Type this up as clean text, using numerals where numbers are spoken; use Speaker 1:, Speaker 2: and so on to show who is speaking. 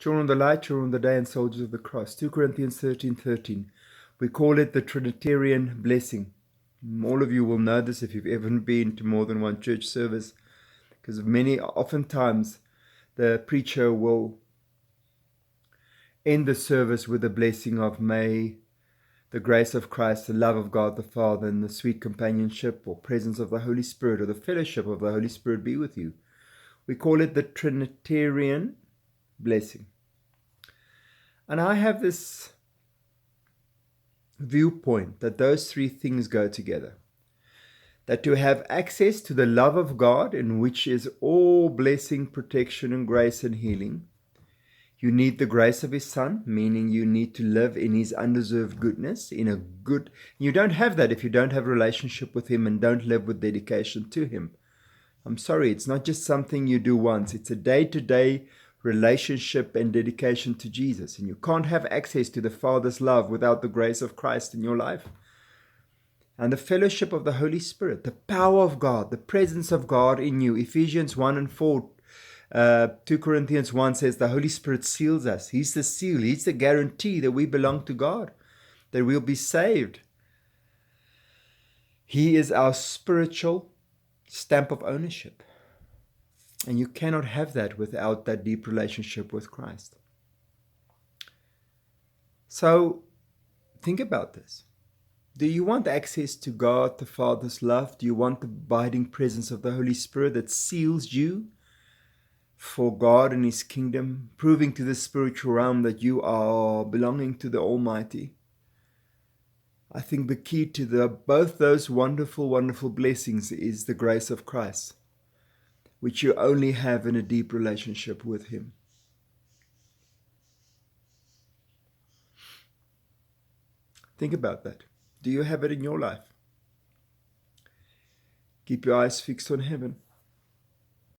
Speaker 1: Children of the light, children of the day, and soldiers of the cross. 2 Corinthians 13:13. We call it the Trinitarian Blessing. All of you will know this if you've ever been to more than one church service, because oftentimes the preacher will end the service with a blessing of may the grace of Christ, the love of God the Father, and the sweet companionship or presence of the Holy Spirit or the fellowship of the Holy Spirit be with you. We call it the Trinitarian Blessing. And I have this viewpoint that those three things go together. That to have access to the love of God, in which is all blessing, protection, and grace and healing, you need the grace of His Son, meaning you need to live in His undeserved goodness, you don't have that if you don't have a relationship with Him and don't live with dedication to Him. I'm sorry, it's not just something you do once, it's a day-to-day relationship and dedication to Jesus. And you can't have access to the Father's love without the grace of Christ in your life. And the fellowship of the Holy Spirit, the power of God, the presence of God in you. Ephesians 1 and 4, 2 Corinthians 1 says the Holy Spirit seals us. He's the seal. He's the guarantee that we belong to God, that we'll be saved. He is our spiritual stamp of ownership. And you cannot have that without that deep relationship with Christ. So think about this. Do you want access to God the Father's love? Do you want the abiding presence of the Holy Spirit that seals you for God and His kingdom, proving to the spiritual realm that you are belonging to the Almighty? I think the key to both those wonderful, wonderful blessings is the grace of Christ, which you only have in a deep relationship with Him. Think about that. Do you have it in your life? Keep your eyes fixed on heaven.